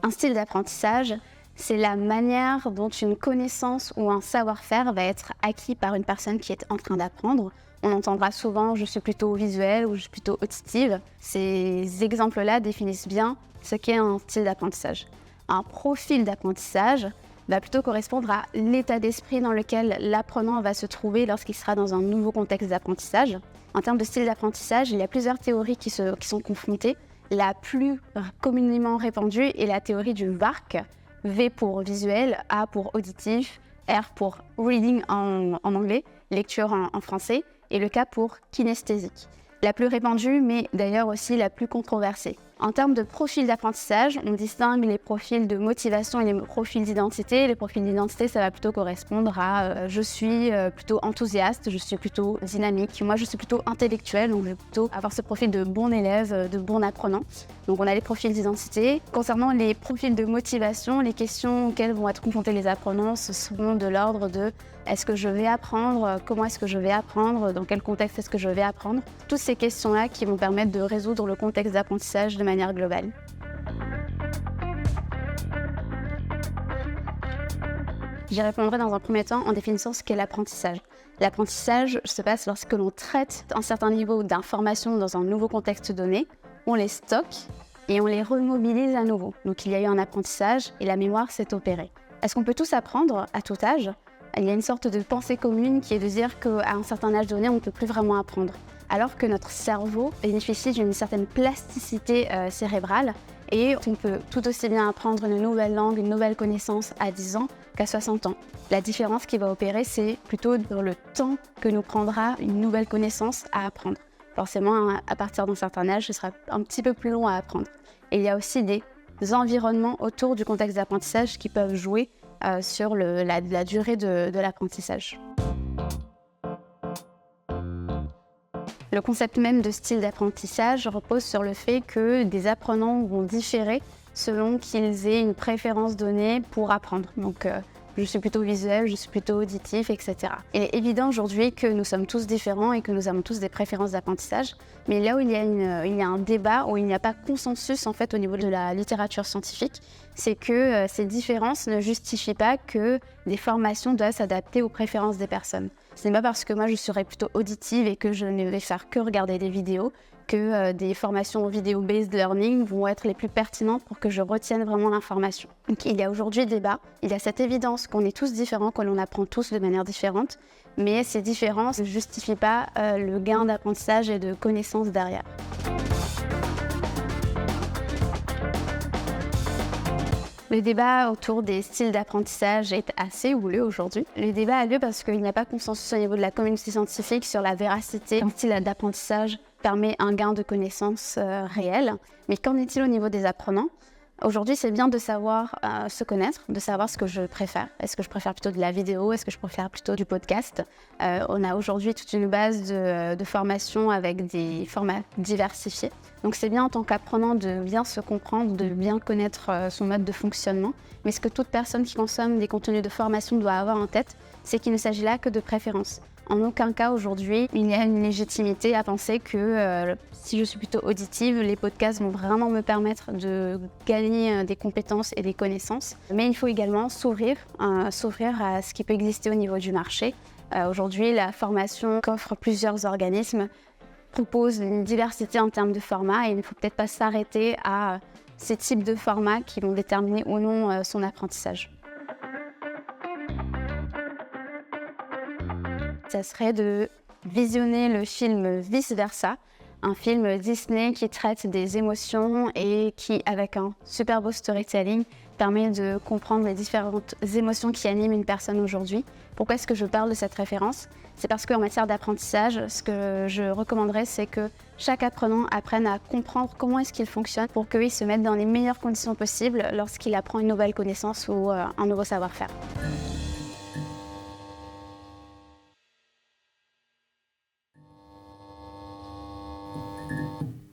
Un style d'apprentissage, c'est la manière dont une connaissance ou un savoir-faire va être acquis par une personne qui est en train d'apprendre. On entendra souvent « je suis plutôt visuelle » ou « je suis plutôt auditive ». Ces exemples-là définissent bien ce qu'est un style d'apprentissage. Un profil d'apprentissage va plutôt correspondre à l'état d'esprit dans lequel l'apprenant va se trouver lorsqu'il sera dans un nouveau contexte d'apprentissage. En termes de style d'apprentissage, il y a plusieurs théories qui sont confrontées. La plus communément répandue est la théorie du VARK, V pour visuel, A pour auditif, R pour reading en anglais, lecture en français, et le K pour kinesthésique. La plus répandue, mais d'ailleurs aussi la plus controversée. En termes de profil d'apprentissage, on distingue les profils de motivation et les profils d'identité. Les profils d'identité, ça va plutôt correspondre à je suis plutôt enthousiaste, je suis plutôt dynamique. Moi, je suis plutôt intellectuelle, donc je vais plutôt avoir ce profil de bon élève, de bon apprenant. Donc on a les profils d'identité. Concernant les profils de motivation, les questions auxquelles vont être confrontés les apprenants, ce seront de l'ordre de est-ce que je vais apprendre, comment est-ce que je vais apprendre, dans quel contexte est-ce que je vais apprendre. Toutes ces questions-là qui vont permettre de résoudre le contexte d'apprentissage de manière globale. J'y répondrai dans un premier temps en définissant ce qu'est l'apprentissage. L'apprentissage se passe lorsque l'on traite un certain niveau d'informations dans un nouveau contexte donné, on les stocke et on les remobilise à nouveau. Donc il y a eu un apprentissage et la mémoire s'est opérée. Est-ce qu'on peut tous apprendre à tout âge ? Il y a une sorte de pensée commune qui est de dire qu'à un certain âge donné, on ne peut plus vraiment apprendre. Alors que notre cerveau bénéficie d'une certaine plasticité cérébrale et on peut tout aussi bien apprendre une nouvelle langue, une nouvelle connaissance à 10 ans qu'à 60 ans. La différence qui va opérer, c'est plutôt dans le temps que nous prendra une nouvelle connaissance à apprendre. Forcément, à partir d'un certain âge, ce sera un petit peu plus long à apprendre. Et il y a aussi des environnements autour du contexte d'apprentissage qui peuvent jouer sur la durée de l'apprentissage. Le concept même de style d'apprentissage repose sur le fait que des apprenants vont différer selon qu'ils aient une préférence donnée pour apprendre. Donc, je suis plutôt visuel, je suis plutôt auditif, etc. Il est évident aujourd'hui que nous sommes tous différents et que nous avons tous des préférences d'apprentissage, mais là où il y a un débat, où il n'y a pas consensus en fait au niveau de la littérature scientifique, c'est que ces différences ne justifient pas que des formations doivent s'adapter aux préférences des personnes. Ce n'est pas parce que moi je serai plutôt auditive et que je ne vais faire que regarder des vidéos que des formations vidéo-based learning vont être les plus pertinentes pour que je retienne vraiment l'information. Donc il y a aujourd'hui débat, il y a cette évidence qu'on est tous différents, que l'on apprend tous de manière différente, mais ces différences ne justifient pas le gain d'apprentissage et de connaissances derrière. Le débat autour des styles d'apprentissage est assez houleux aujourd'hui. Le débat a lieu parce qu'il n'y a pas consensus au niveau de la communauté scientifique sur la véracité qu'un style d'apprentissage permet un gain de connaissances réel. Mais qu'en est-il au niveau des apprenants ? Aujourd'hui, c'est bien de savoir se connaître, de savoir ce que je préfère. Est-ce que je préfère plutôt de la vidéo ? Est-ce que je préfère plutôt du podcast ? On a aujourd'hui toute une base de formation avec des formats diversifiés. Donc c'est bien en tant qu'apprenant de bien se comprendre, de bien connaître son mode de fonctionnement. Mais ce que toute personne qui consomme des contenus de formation doit avoir en tête, c'est qu'il ne s'agit là que de préférence. En aucun cas aujourd'hui, il y a une légitimité à penser que si je suis plutôt auditive, les podcasts vont vraiment me permettre de gagner des compétences et des connaissances. Mais il faut également s'ouvrir à ce qui peut exister au niveau du marché. Aujourd'hui, la formation qu'offrent plusieurs organismes propose une diversité en termes de formats et il ne faut peut-être pas s'arrêter à ces types de formats qui vont déterminer ou non son apprentissage. Ça serait de visionner le film Vice Versa, un film Disney qui traite des émotions et qui, avec un super beau storytelling, permet de comprendre les différentes émotions qui animent une personne aujourd'hui. Pourquoi est-ce que je parle de cette référence ? C'est parce qu'en matière d'apprentissage, ce que je recommanderais, c'est que chaque apprenant apprenne à comprendre comment est-ce qu'il fonctionne pour qu'il se mette dans les meilleures conditions possibles lorsqu'il apprend une nouvelle connaissance ou un nouveau savoir-faire.